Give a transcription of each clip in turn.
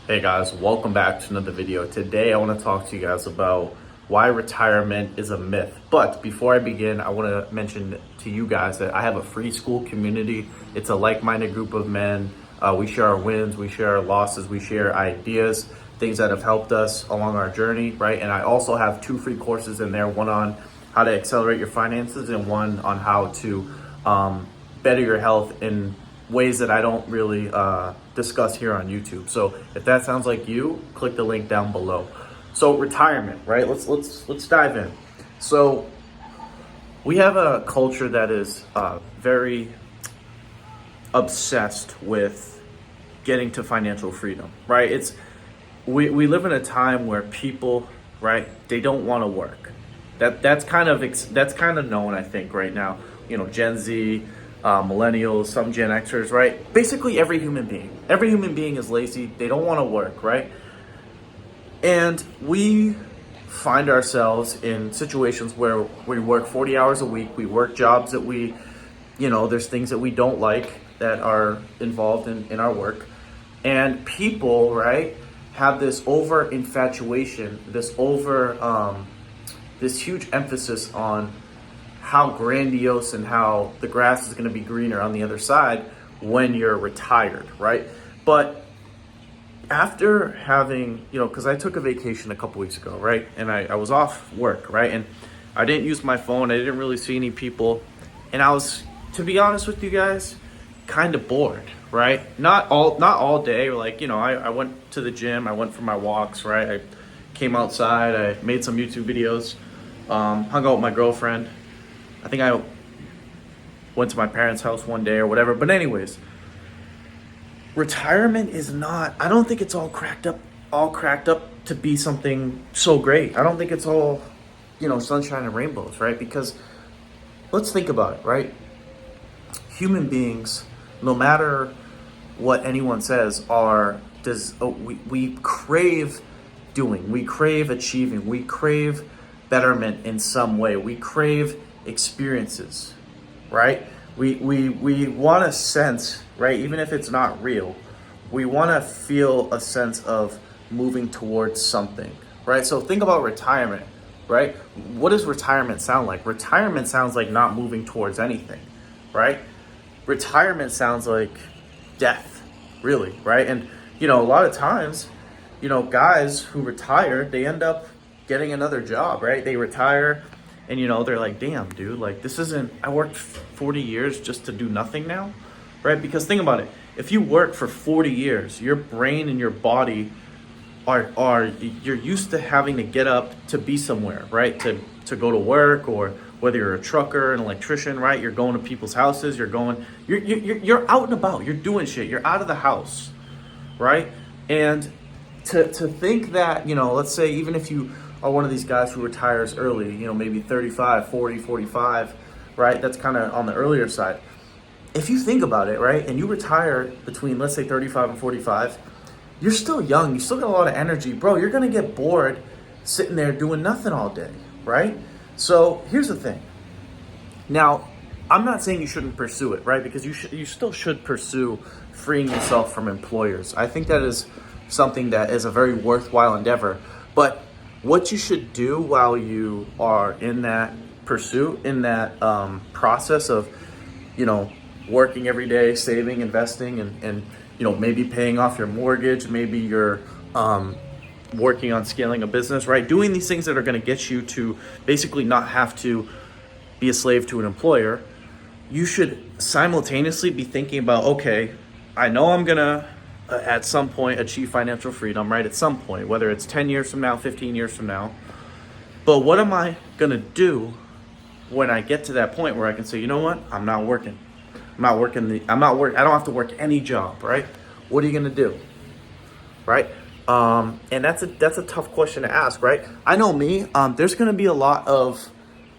Hey guys, welcome back to another video. Today I want to talk to you guys about why retirement is a myth. But before I begin, I want to mention to you guys that I have a free school community. It's a like-minded group of men. We share our wins, we share our losses, we share ideas, things that have helped us along our journey, right? And I also have 2 free courses in there, one on how to accelerate your finances and one on how to better your health in ways that I don't really discuss here on YouTube. So if that sounds like you, click the link down below. So retirement, right? Let's dive in. So we have a culture that is very obsessed with getting to financial freedom, right? We live in a time where people, right, they don't want to work. That's kind of known, I think, right now. You know, Gen Z, millennials, some Gen Xers, right? Basically every human being is lazy. They don't want to work, right? And we find ourselves in situations where we work 40 hours a week. We work jobs that there's things that we don't like that are involved in our work. And people, right, have this over infatuation, this huge emphasis on how grandiose and how the grass is going to be greener on the other side when you're retired, right? But after having, because I took a vacation a couple weeks ago, right? And I was off work, right? And I didn't use my phone. I didn't really see any people. And I was, to be honest with you guys, kind of bored, right? Not all day. Like, I went to the gym. I went for my walks, right? I came outside. I made some YouTube videos, hung out with my girlfriend. I think I went to my parents' house one day or whatever. But anyways, retirement is not, I don't think it's all cracked up to be something so great. I don't think it's all, sunshine and rainbows, right? Because let's think about it, right? Human beings, no matter what anyone says, we crave doing, we crave achieving, we crave betterment in some way. We crave experiences, right? We want a sense, right? Even if it's not real, we want to feel a sense of moving towards something, right? So think about retirement, right? What does retirement sound like? Retirement sounds like not moving towards anything, right? Retirement sounds like death, really, right? And a lot of times, guys who retire, they end up getting another job, right? They retire and they're like, damn, dude, like I worked 40 years just to do nothing now, right? Because think about it. If you work for 40 years, your brain and your body you're used to having to get up to be somewhere, right? To go to work, or whether you're a trucker, an electrician, right? You're going to people's houses, you're out and about, you're doing shit, you're out of the house, right? And to think that, let's say even if you are one of these guys who retires early, maybe 35, 40, 45, right? That's kind of on the earlier side. If you think about it, right, and you retire between, let's say, 35 and 45, you're still young, you still got a lot of energy. Bro, you're going to get bored sitting there doing nothing all day, right? So here's the thing. Now, I'm not saying you shouldn't pursue it, right? Because you still should pursue freeing yourself from employers. I think that is something that is a very worthwhile endeavor. But what you should do while you are in that pursuit, in that process of, working every day, saving, investing, and maybe paying off your mortgage, maybe you're working on scaling a business, right? Doing these things that are going to get you to basically not have to be a slave to an employer, you should simultaneously be thinking about, okay, I know I'm going to at some point achieve financial freedom, right? At some point, whether it's 10 years from now, 15 years from now. But what am I going to do when I get to that point where I can say, you know what? I'm not working. I don't have to work any job, right? What are you going to do? Right? And that's a tough question to ask, right? I know me, there's going to be a lot of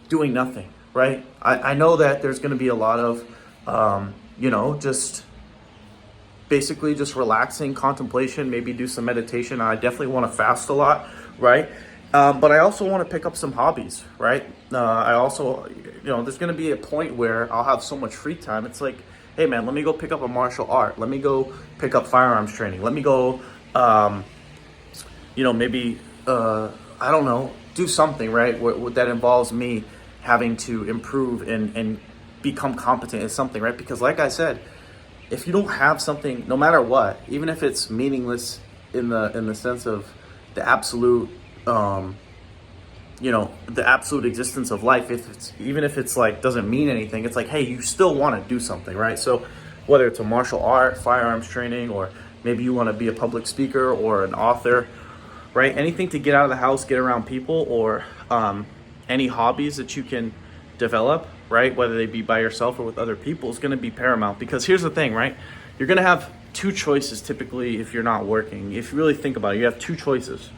doing nothing, right? I know that there's going to be a lot of, just basically just relaxing, contemplation, maybe do some meditation. I definitely want to fast a lot, right? But I also want to pick up some hobbies, right? I also, there's going to be a point where I'll have so much free time. It's like, hey man, let me go pick up a martial art. Let me go pick up firearms training. Let me go, maybe I don't know, do something, right? That involves me having to improve and become competent in something, right? Because like I said, if you don't have something, no matter what, even if it's meaningless in the sense of the absolute, the absolute existence of life, even if it's like doesn't mean anything, it's like, hey, you still want to do something, right? So whether it's a martial art, firearms training, or maybe you want to be a public speaker or an author, right? Anything to get out of the house, get around people, or any hobbies that you can develop, right? Whether they be by yourself or with other people, is going to be paramount. Because here's the thing, right? You're going to have two choices typically if you're not working. If you really think about it, you have two choices.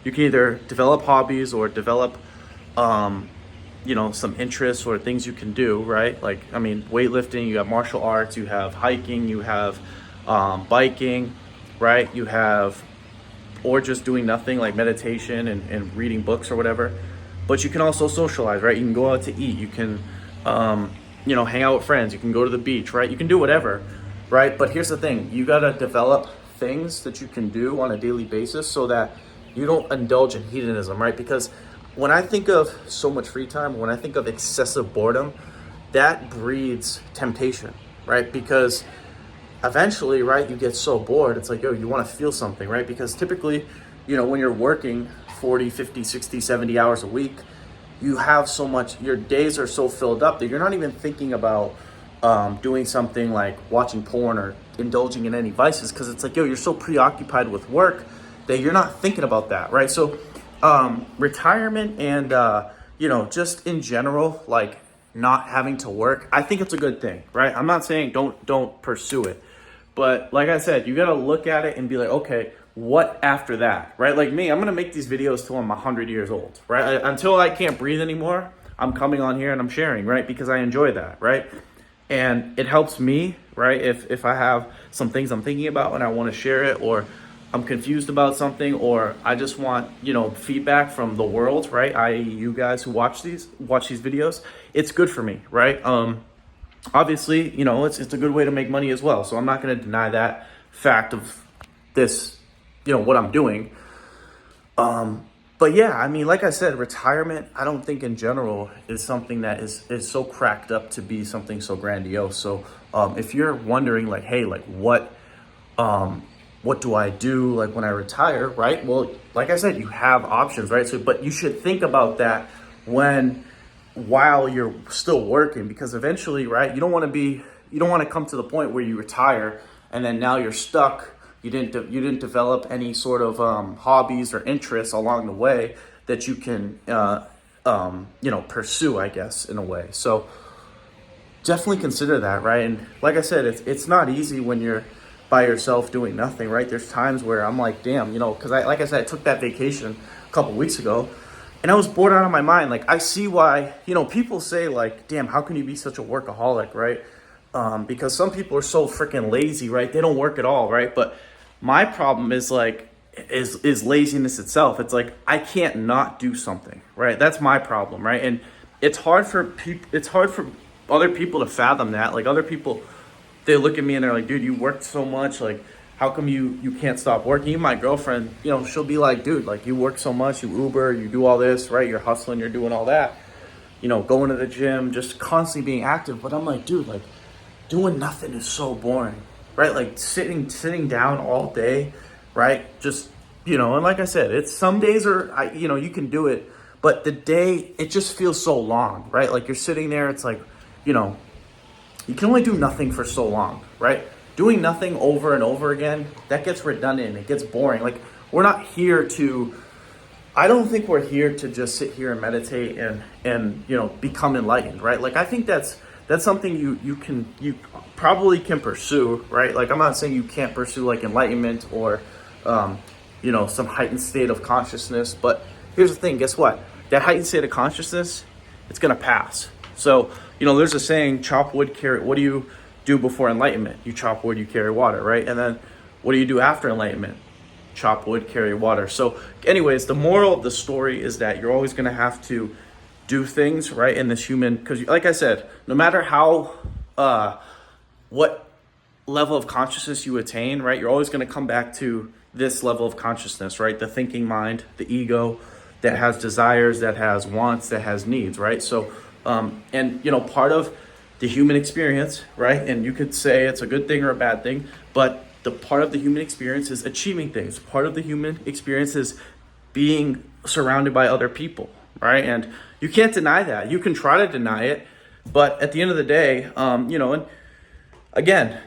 You can either develop hobbies or develop, some interests or things you can do, right? Like, I mean, weightlifting, you have martial arts, you have hiking, you have biking, right? You have, or just doing nothing like meditation and reading books or whatever. But you can also socialize, right? You can go out to eat. You can, hang out with friends. You can go to the beach, right? You can do whatever, right? But here's the thing. You got to develop things that you can do on a daily basis so that you don't indulge in hedonism, right? Because when I think of so much free time, when I think of excessive boredom, that breeds temptation, right? Because eventually, right, you get so bored, it's like, yo, you want to feel something, right? Because typically, when you're working 40, 50, 60, 70 hours a week, you have so much, your days are so filled up that you're not even thinking about doing something like watching porn or indulging in any vices, because it's like, yo, you're so preoccupied with work that you're not thinking about that, right? So retirement and, just in general, like not having to work, I think it's a good thing, right? I'm not saying don't pursue it. But like I said, you got to look at it and be like, okay, what after that, right? Like me, I'm going to make these videos till I'm 100 years old, right? Until I can't breathe anymore, I'm coming on here and I'm sharing, right? Because I enjoy that, right? And it helps me, right? If I have some things I'm thinking about and I want to share it, or I'm confused about something, or I just want, feedback from the world, right? I.e. you guys who watch these videos, it's good for me, right? Obviously, it's a good way to make money as well. So I'm not going to deny that fact of this, what I'm doing. But yeah, I mean, like I said, retirement, I don't think in general is something that is so cracked up to be something so grandiose. So if you're wondering like, hey, like what do I do like when I retire, right? Well, like I said, you have options, right? So, but you should think about that while you're still working, because eventually, right, you don't want to come to the point where you retire and then now you're stuck. You didn't develop any sort of hobbies or interests along the way that you can pursue, I guess, in a way. So definitely consider that, right? And like I said, it's not easy when you're by yourself doing nothing, right? There's times where I'm like, damn, because like I said, I took that vacation a couple weeks ago and I was bored out of my mind. Like, I see why, people say like, damn, how can you be such a workaholic, right? Because some people are so freaking lazy, right? They don't work at all, right? But my problem is like, is laziness itself. It's like, I can't not do something, right? That's my problem, right? And it's hard for other people to fathom that. Like, other people, they look at me and they're like, dude, you worked so much, like, how come you can't stop working? Even my girlfriend, she'll be like, dude, like, you work so much, you Uber, you do all this, right? You're hustling, you're doing all that, going to the gym, just constantly being active. But I'm like, dude, like, doing nothing is so boring, right? Like sitting down all day, right? Just, and like I said, it's some days you can do it, but the day, it just feels so long, right? Like, you're sitting there, it's like, you can only do nothing for so long, right? Doing nothing over and over again, that gets redundant, it gets boring. Like, we're not here to, I don't think we're here to just sit here and meditate and become enlightened, right? Like, I think that's something you probably can pursue, right? Like, I'm not saying you can't pursue like enlightenment or some heightened state of consciousness, but here's the thing, guess what? That heightened state of consciousness, it's gonna pass. So, there's a saying, chop wood, carry, what do you do before enlightenment? You chop wood, you carry water, right? And then what do you do after enlightenment? Chop wood, carry water. So anyways, the moral of the story is that you're always going to have to do things, right, in this human, because like I said, no matter how what level of consciousness you attain, right, you're always going to come back to this level of consciousness, right? The thinking mind, the ego that has desires, that has wants, that has needs, right? So, and part of the human experience, right? And you could say it's a good thing or a bad thing, but the part of the human experience is achieving things. Part of the human experience is being surrounded by other people, right? And you can't deny that. You can try to deny it, but at the end of the day, and again,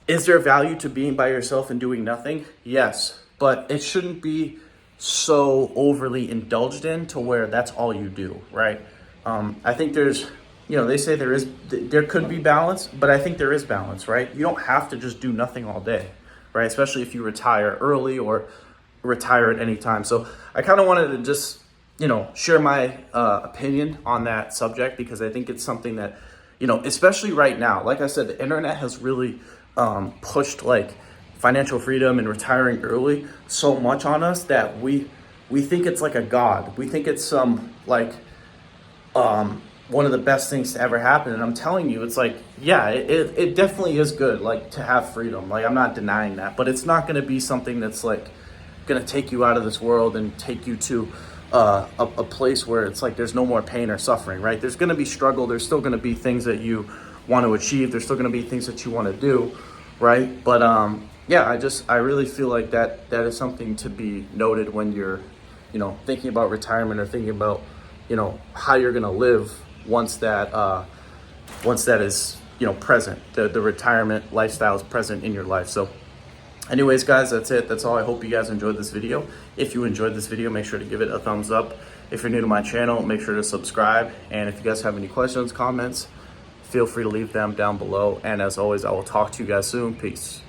is there value to being by yourself and doing nothing? Yes, but it shouldn't be so overly indulged in to where that's all you do, right? I think there's, they say there could be balance, but I think there is balance, right? You don't have to just do nothing all day, right? Especially if you retire early or retire at any time. So I kind of wanted to just, share my opinion on that subject, because I think it's something that, especially right now, like I said, the internet has really pushed like financial freedom and retiring early so much on us that we think it's like a god. We think it's some like one of the best things to ever happen. And I'm telling you, it's like, yeah, it definitely is good, like, to have freedom. Like, I'm not denying that, but it's not going to be something that's like going to take you out of this world and take you to a place where it's like there's no more pain or suffering, right? There's going to be struggle. There's still going to be things that you want to achieve. There's still going to be things that you want to do, right? But yeah, I really feel like that is something to be noted when you're, thinking about retirement, or thinking about, how you're going to live once that is, present. The retirement lifestyle is present in your life. So anyways, guys, that's it. That's all. I hope you guys enjoyed this video. If you enjoyed this video, make sure to give it a thumbs up. If you're new to my channel, make sure to subscribe. And if you guys have any questions, comments, feel free to leave them down below. And as always, I will talk to you guys soon. Peace.